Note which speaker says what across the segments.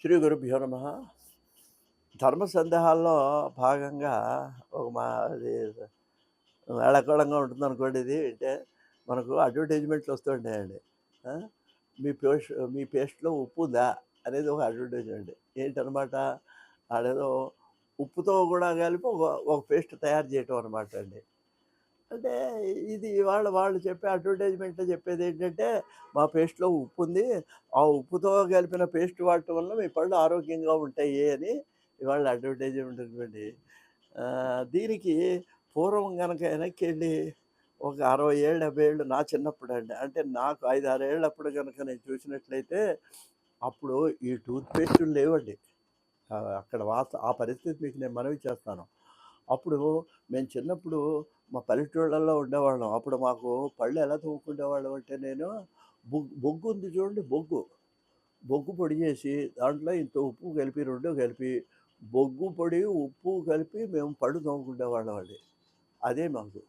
Speaker 1: శ్రీ గురుభ్యో నమ. ధర్మ సందేహాల్లో భాగంగా ఒక అది వేళాకోళంగా ఉంటుందనుకోండి. ఇది అంటే మనకు అడ్వర్టైజ్మెంట్లు వస్తుంటాయండి. ఆ, మీ పేస్ట్లో ఉప్పు ఉందా అనేది ఒక అడ్వర్టైజ్మెంట్. ఏంటనమాట, ఆడేదో ఉప్పుతో కూడా కలిపి ఒక ఒక పేస్ట్ తయారు చేయటం అనమాట అండి. అంటే ఇది వాళ్ళు చెప్పే అడ్వర్టైజ్మెంట్‌లో చెప్పేదేంటంటే, మా పేస్ట్‌లో ఉప్పుంది. ఆ ఉప్పుతో కలిపిన పేస్ట్ వాడటం వల్ల మీ పళ్ళు ఆరోగ్యంగా ఉంటాయి అని ఇవాళ అడ్వర్టైజ్మెంట్ అనుకోండి. దీనికి పూర్వం గనక వెనక్కెళ్ళి ఒక 60 ఏళ్ళు, 70 ఏళ్ళు నా చిన్నప్పుడండి. అంటే నాకు 5, 6 ఏళ్ళప్పుడు గనక నేను చూసినట్లయితే, అప్పుడు ఈ టూత్ పేస్టులు లేవండి. అక్కడ ఆ పరిస్థితి మీకు నేను మనవి చేస్తాను. అప్పుడు మేము చిన్నప్పుడు మా పల్లెటూళ్ళల్లో ఉండేవాళ్ళం. అప్పుడు మాకు పళ్ళు ఎలా తోముకునేవాళ్ళం అంటే, నేను బొగ్గు ఉంది చూడండి, బొగ్గు. బొగ్గు పొడి చేసి దాంట్లో ఇంత ఉప్పు కలిపి 2 కలిపి బొగ్గు పొడి, ఉప్పు కలిపి మేము పళ్ళు తోముకునేవాళ్ళం అండి. అదే మాకు.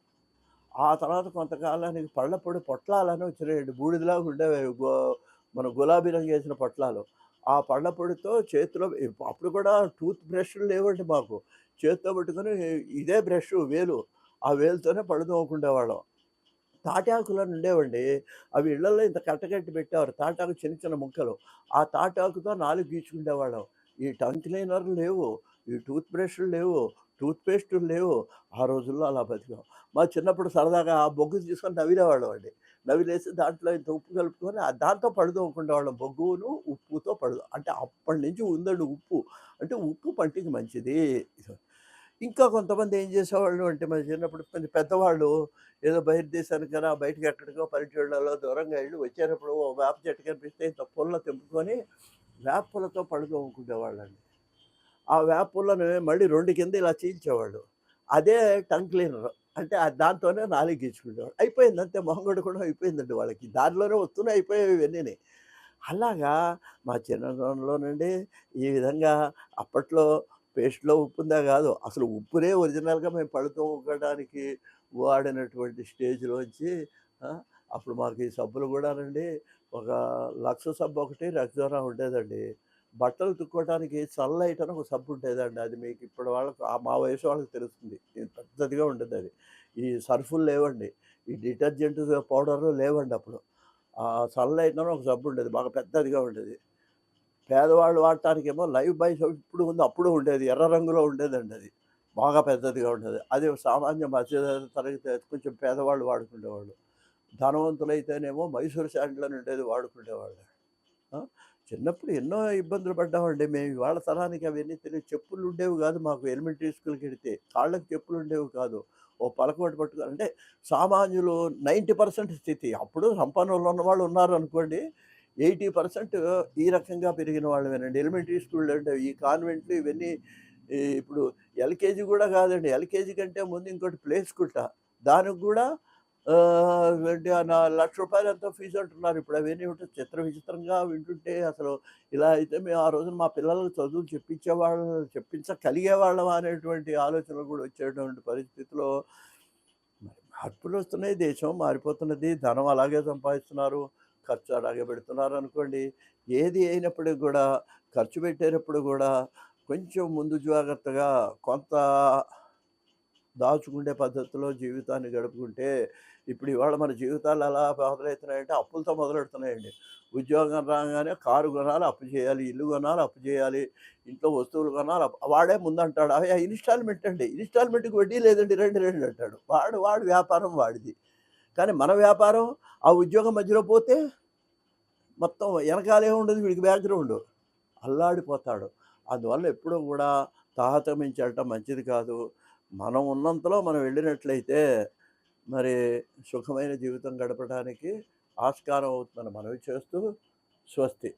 Speaker 1: ఆ తర్వాత కొంతకాలానికి పళ్ళ పొడి పొట్లాలని వచ్చినాయండి. బూడిదలాగా ఉండేవి అవి. మన గులాబీ రంగేసిన పొట్లాలు. ఆ పళ్ళ పొడితో చేతిలో అప్పుడు కూడా టూత్ బ్రష్‌లు లేవండి మాకు. చేత్తో పట్టుకొని ఇదే బ్రషు వేలు. ఆ వేలుతోనే పళ్ళు తోముకునేవాళ్ళం. తాటాకులని ఉండేవండి. అవి ఇళ్ళల్లో ఇంత కట్టకట్టి పెట్టేవారు. తాటాకు చిన్న చిన్న ముక్కలు. ఆ తాటాకుతో నాలుక గీచుకునేవాళ్ళం. ఈ టంగ్ క్లీనర్లు లేవు. ఈ టూత్ బ్రష్‌లు లేవు. టూత్ పేస్టులు లేవు. ఆ రోజుల్లో అలా బతికాం. మా చిన్నప్పుడు సరదాగా ఆ బొగ్గు తీసుకొని నవిలేవాళ్ళం అండి. నవిలేసి దాంట్లో ఇంత ఉప్పు కలుపుకొని దాంతో పళ్ళు తోముకునేవాళ్ళం. బొగ్గును, ఉప్పుతో పళ్ళు. అంటే అప్పటినుంచి ఉందండి ఉప్పు. అంటే ఉప్పు పంటికి మంచిది. ఇంకా కొంతమంది ఏం చేసేవాళ్ళు అంటే, మన చిన్నప్పుడు కొంచెం పెద్దవాళ్ళు ఏదో బయట దేశానికైనా బయటకి ఎక్కడికో పల్లెటూళ్ళలో దూరంగా వెళ్ళి వచ్చేటప్పుడు ఓ వేప చెట్టు కనిపిస్తే ఇంత పుల్ల తెంపుకొని వేప పుల్లతో పళ్ళు తోముకునేవాళ్ళండి. ఆ వేప పుల్లని మళ్ళీ 2 కింద ఇలా చీల్చేవాళ్ళు. అదే టంగ్ క్లీనర్. అంటే దాంతోనే నాలుక గీచుకునేవాళ్ళు. అయిపోయింది అంతే, మొహం కడుక్కోవడం అయిపోయిందండి వాళ్ళకి. దారిలోనే వస్తూనే అయిపోయేవి ఇవన్నీని. అలాగా మా చిన్నతనంలోనండి ఈ విధంగా అప్పట్లో పేస్ట్‌లో ఉప్పుందా కాదు. అసలు ఉప్పునే ఒరిజినల్‌గా మేము పళ్ళు తోముకోవడానికి వాడినటువంటి స్టేజ్‌లోంచి ఆ! అప్పుడు మాకు ఈ సబ్బులు గూడానండి, ఒక లక్స్ సబ్బు ఒకటి, రెక్సానా ఉండేదండి. బట్టలు ఉతుక్కోవడానికి సన్‌లైట్ అని ఒక సబ్బు ఉండేదండి. అది మీకు ఇప్పుడు వాళ్ళకి మా వయసు వాళ్ళకి తెలుస్తుంది. ఇది పెద్దదిగా ఉండేదది. ఈ సర్ఫులు లేవండి. ఈ డిటర్జెంట్ పౌడర్‌లు లేవండి అప్పుడు. సన్‌లైట్ అని ఒక సబ్బు ఉండేది. బాగా పెద్దదిగా ఉండేది. పేదవాళ్ళు వాడటానికేమో లైఫ్ బాయ్ సోప్ ఇప్పుడు ఉంది. అప్పుడు ఉండేది. ఎర్ర రంగులో ఉండేదండి అది. బాగా పెద్దదిగా ఉండేది. అది సామాన్య మధ్య తరగతి కొంచెం పేదవాళ్ళు వాడుకునేవాళ్ళు. ధనవంతులైతేనేమో మైసూర్ శాండిల్ అని ఉండేది, వాడుకునేవాళ్ళు. ఆ! చిన్నప్పుడు ఎన్నో ఇబ్బందులు పడ్డామండి మేము. ఇవాళ తరానికి అవన్నీ తెలియదు. చెప్పులుండేవి కాదు మాకు. ఎలిమెంటరీ స్కూల్‌కెడితే కాళ్ళకి చెప్పులుండేవి కాదు. ఓ పలకబట్టి పట్టుకొని అంటే సామాన్యులు 90% స్థితి. అప్పుడు సంపన్నులు ఉన్నవాళ్ళు ఉన్నారనుకోండి. 80% ఈ రకంగా పెరిగిన వాళ్ళమేనండి. ఎలిమెంటరీ స్కూల్‌లో ఉండేవి. ఈ కాన్వెంట్లు ఇవన్నీ ఇప్పుడు ఎల్‌కేజీ కూడా కాదండి. ఎల్‌కేజీ కంటే ముందు ఇంకోటి ప్లే స్కూల్‌ట. దానికి గూడా ఏంటి రూ. 1,00,000 ఎంతో ఫీజు అంటున్నారు. ఇప్పుడు అవన్నీ ఉంటే చిత్ర విచిత్రంగా వింటుంటే అసలు ఇలా అయితే మేము ఆ రోజున మా పిల్లలకు చదువులు చెప్పించగలిగేవాళ్ళమా అనేటువంటి ఆలోచనలు కూడా వచ్చేటువంటి పరిస్థితిలో మరి మార్పులొస్తున్నాయి. దేశం మారిపోతున్నది. ధనం అలాగే సంపాదిస్తున్నారు. ఖర్చు అలాగే పెడుతున్నారనుకోండి. ఏది అయినప్పటికి గూడా ఖర్చు పెట్టేటప్పుడు గూడా కొంచెం ముందు జాగ్రత్తగా కొంత దాచుకునే పద్ధతిలో జీవితాన్ని గడుపుకుంటే, ఇప్పుడు ఇవాళ మన జీవితాలు ఎలా మొదలవుతున్నాయంటే అప్పులతో మొదలెడుతున్నాయండి. ఉద్యోగం రాగానే కారు కొనాలి, అప్పు చేయాలి. ఇల్లు కొనాలి, అప్పు చేయాలి. ఇంట్లో వస్తువులు కొనాలి, వాడే ముందంటాడు. అవి ఇన్‌స్టాల్‌మెంట్ అండి. ఇన్‌స్టాల్‌మెంట్‌కి వడ్డీ లేదండి, రండి రండి అంటాడు. వాడి వ్యాపారం వాడిది. కానీ మన వ్యాపారం, ఆ ఉద్యోగం మధ్యలో పోతే మొత్తం ఎనకాలేముండదు వీడికి బ్యాక్‌గ్రౌండు. అల్లాడిపోతాడు. అందువల్ల ఎప్పుడూ గూడా తాహతమించి వెళ్ళటం మంచిది కాదు. మనం ఉన్నంతలో మనం వెళ్ళినట్లయితే మరి సుఖమైన జీవితం గడపడానికి ఆస్కారం అవుతుందని మనవి చేస్తూ స్వస్తి.